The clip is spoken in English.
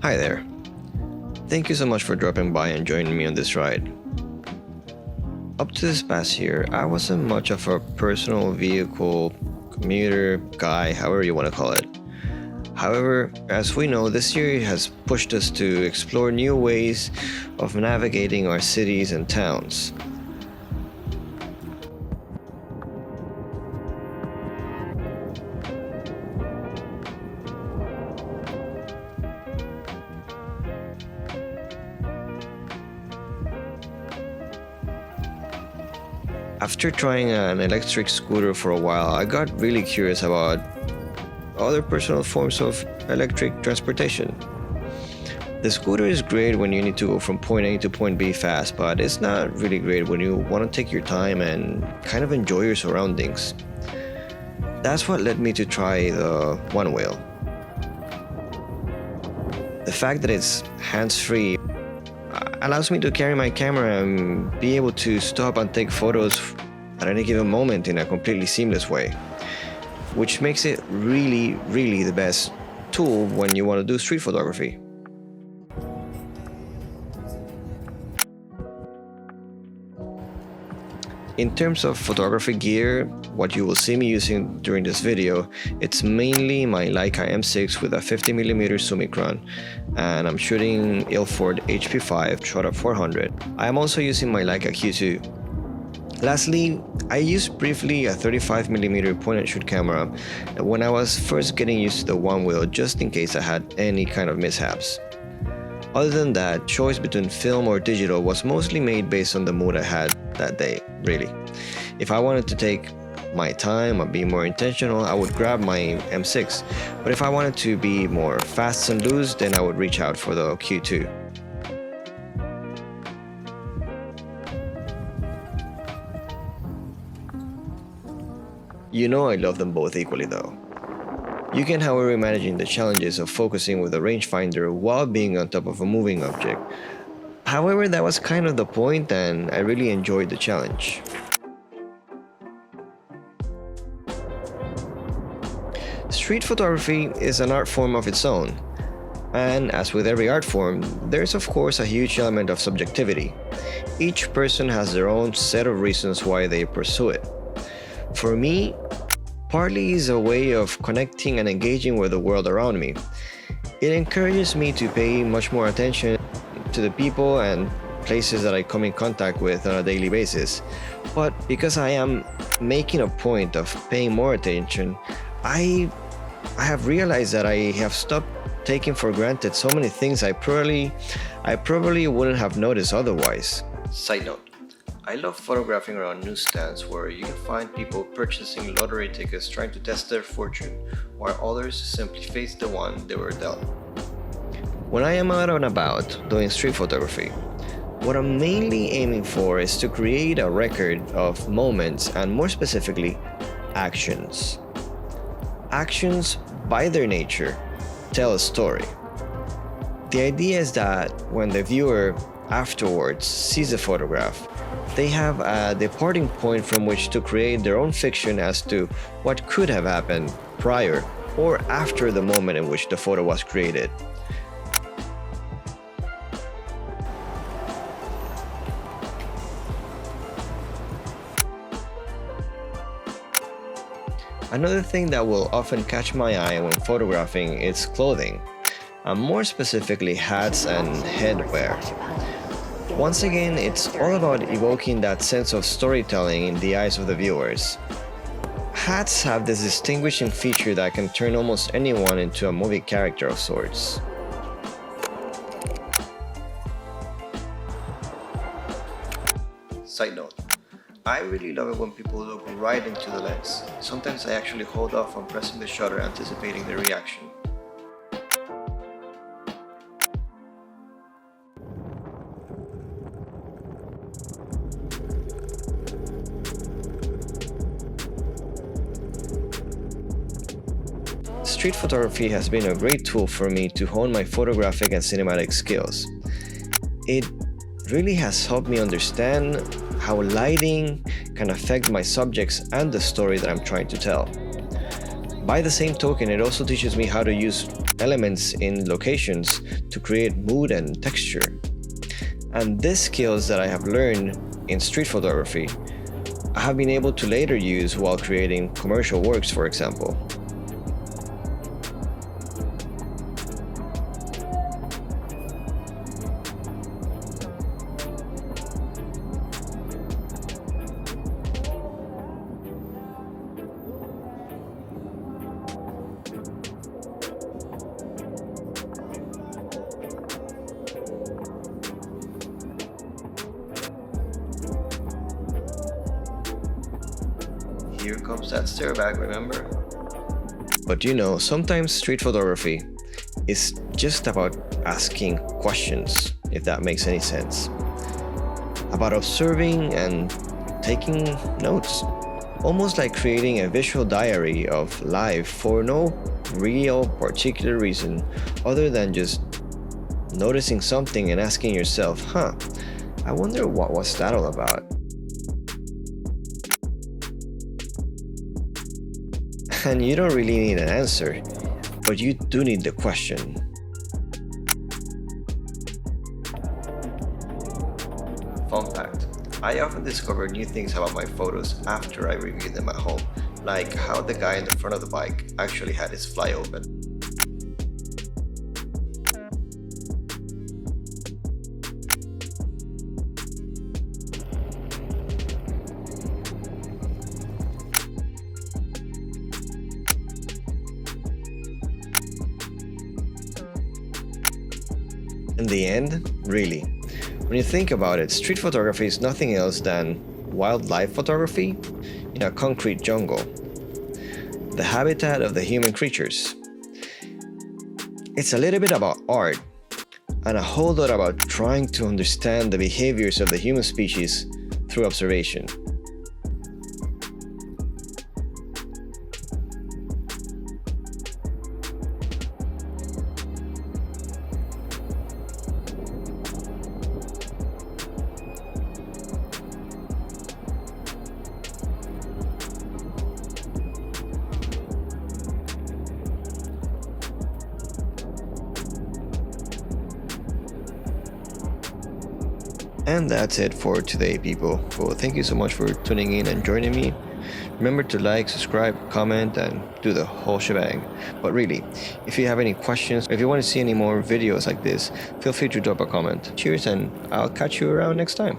Hi there. Thank you so much for dropping by and joining me on this ride. Up to this past year, I wasn't much of a personal vehicle commuter guy, however you want to call it. However, as we know, this year has pushed us to explore new ways of navigating our cities and towns. After trying an electric scooter for a while, I got really curious about other personal forms of electric transportation. The scooter is great when you need to go from point A to point B fast, but it's not really great when you want to take your time and kind of enjoy your surroundings. That's what led me to try the Onewheel. The fact that it's hands-free allows me to carry my camera and be able to stop and take photos at any given moment in a completely seamless way, which makes it really the best tool when you want to do street photography. In terms of photography gear, what you will see me using during this video, it's mainly my Leica M6 with a 50mm Summicron, and I'm shooting Ilford HP5 shutter 400. I am also using my Leica Q2. Lastly, I used briefly a 35mm point and shoot camera when I was first getting used to the Onewheel, just in case I had any kind of mishaps. Other than that, choice between film or digital was mostly made based on the mood I had that day, really. If I wanted to take my time or be more intentional, I would grab my M6, but if I wanted to be more fast and loose, then I would reach out for the Q2. You know I love them both equally though. You can, however, imagine the challenges of focusing with a rangefinder while being on top of a moving object. However, that was kind of the point, and I really enjoyed the challenge. Street photography is an art form of its own, and as with every art form, there's of course a huge element of subjectivity. Each person has their own set of reasons why they pursue it. For me, partly is a way of connecting and engaging with the world around me. It encourages me to pay much more attention to the people and places that I come in contact with on a daily basis. But because I am making a point of paying more attention, I have realized that I have stopped taking for granted so many things I probably wouldn't have noticed otherwise. Side note. I love photographing around newsstands where you can find people purchasing lottery tickets trying to test their fortune, while others simply face the one they were dealt. When I am out and about doing street photography, what I'm mainly aiming for is to create a record of moments and, more specifically, actions. Actions, by their nature, tell a story. The idea is that when the viewer afterwards sees the photograph, they have a departing point from which to create their own fiction as to what could have happened prior or after the moment in which the photo was created. Another thing that will often catch my eye when photographing is clothing, and more specifically hats and headwear. Once again, it's all about evoking that sense of storytelling in the eyes of the viewers. Hats have this distinguishing feature that can turn almost anyone into a movie character of sorts. Side note, I really love it when people look right into the lens. Sometimes I actually hold off on pressing the shutter anticipating the reaction. Street photography has been a great tool for me to hone my photographic and cinematic skills. It really has helped me understand how lighting can affect my subjects and the story that I'm trying to tell. By the same token, it also teaches me how to use elements in locations to create mood and texture. And these skills that I have learned in street photography, I have been able to later use while creating commercial works, for example. Here comes that stare back, remember? But sometimes street photography is just about asking questions, if that makes any sense. About observing and taking notes. Almost like creating a visual diary of life for no real particular reason other than just noticing something and asking yourself, I wonder what was that all about? And you don't really need an answer, but you do need the question. Fun fact, I often discover new things about my photos after I review them at home, like how the guy in the front of the bike actually had his fly open. In the end, really, when you think about it, street photography is nothing else than wildlife photography in a concrete jungle, the habitat of the human creatures. It's a little bit about art and a whole lot about trying to understand the behaviors of the human species through observation. And that's it for today, people. Well, thank you so much for tuning in and joining me. Remember to like, subscribe, comment, and do the whole shebang. But really, if you have any questions, or if you want to see any more videos like this, feel free to drop a comment. Cheers, and I'll catch you around next time.